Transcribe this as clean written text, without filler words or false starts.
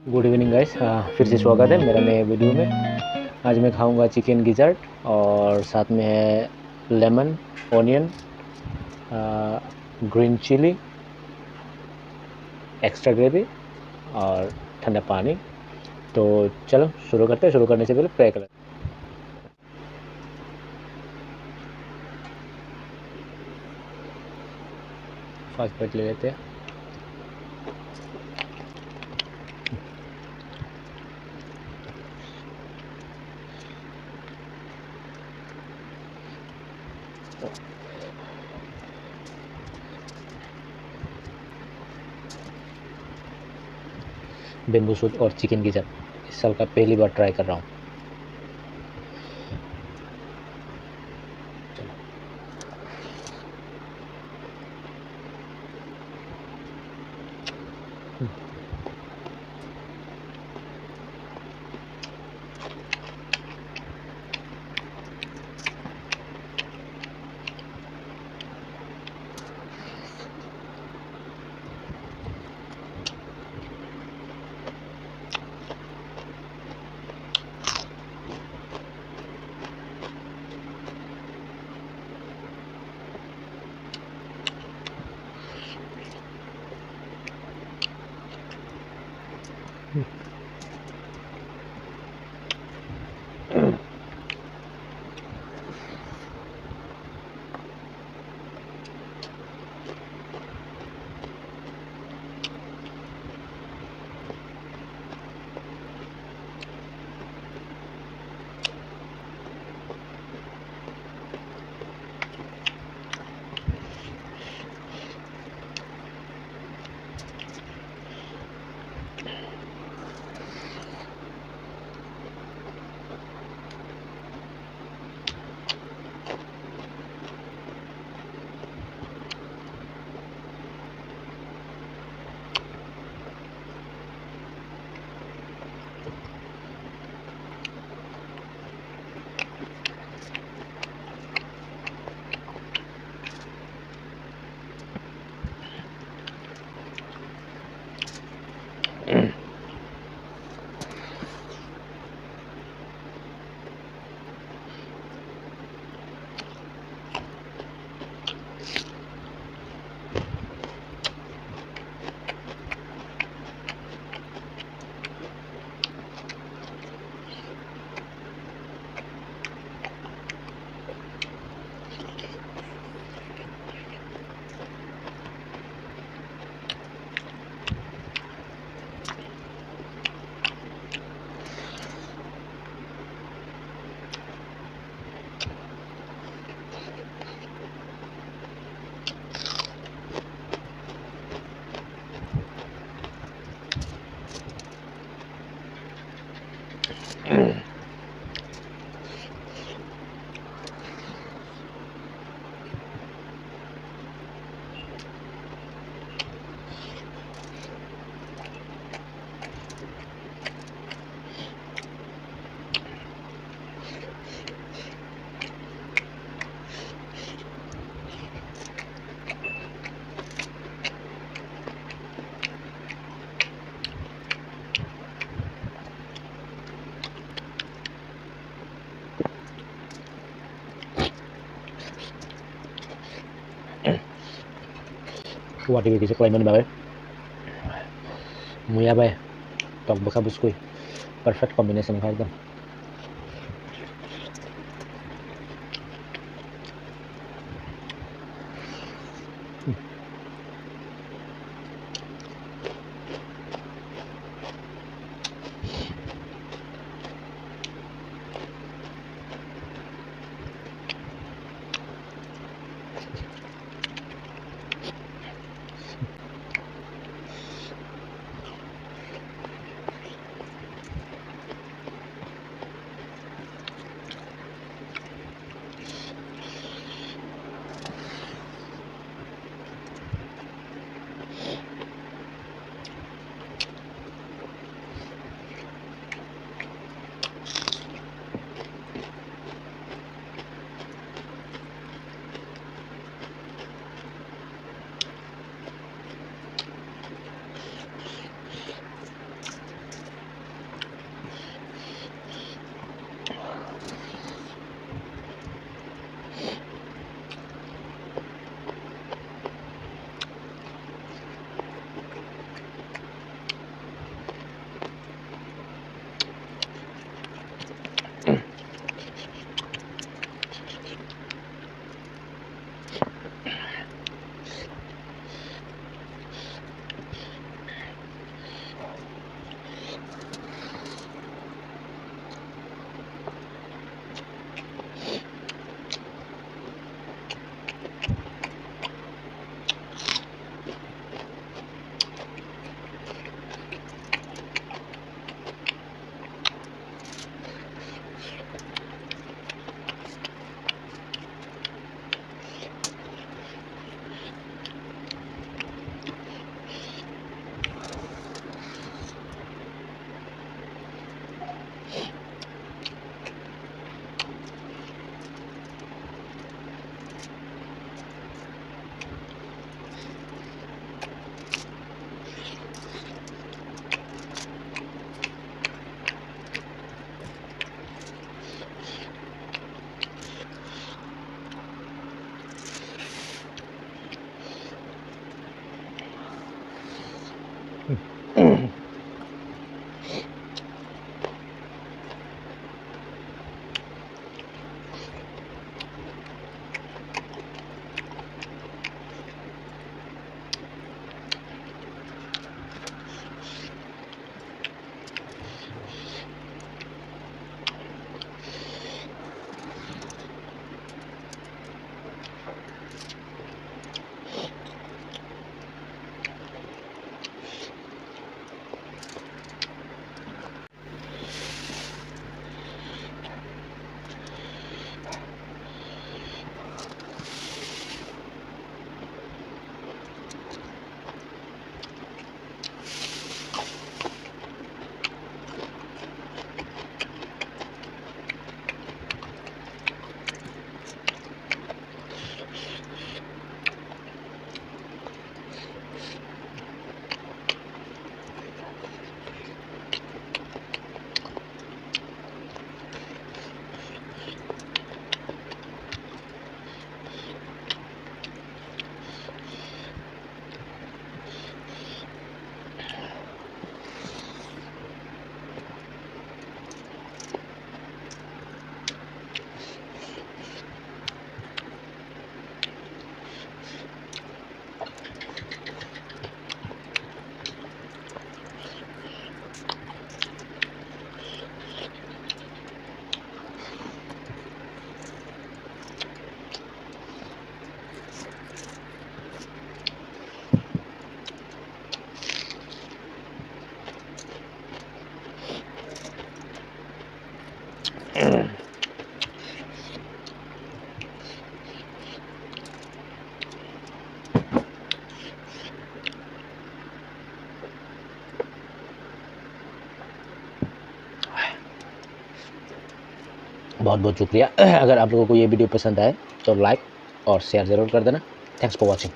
Good evening guys. फिर से स्वागत है मेरा नए वीडियो में। आज मैं खाऊंगा चिकन गिज़र्ट और साथ में है lemon, onion, green chilli, extra gravy और ठंडा पानी। तो चलो शुरू करते हैं। शुरू करने से पहले प्रे कर लेते हैं। 5 मिनट ले लेते हैं। बेम्बू सूट और चिकन गिज़र्ट इस साल का पहली बार ट्राई कर रहा हूँ। Waduh, gitu kelainan banget. Muya ba? Tog baka buskoy. Perfect combination ka एकदम. बहुत बहुत शुक्रिया। अगर आप लोगों को ये वीडियो पसंद आए तो लाइक और शेयर ज़रूर कर देना। Thanks for watching.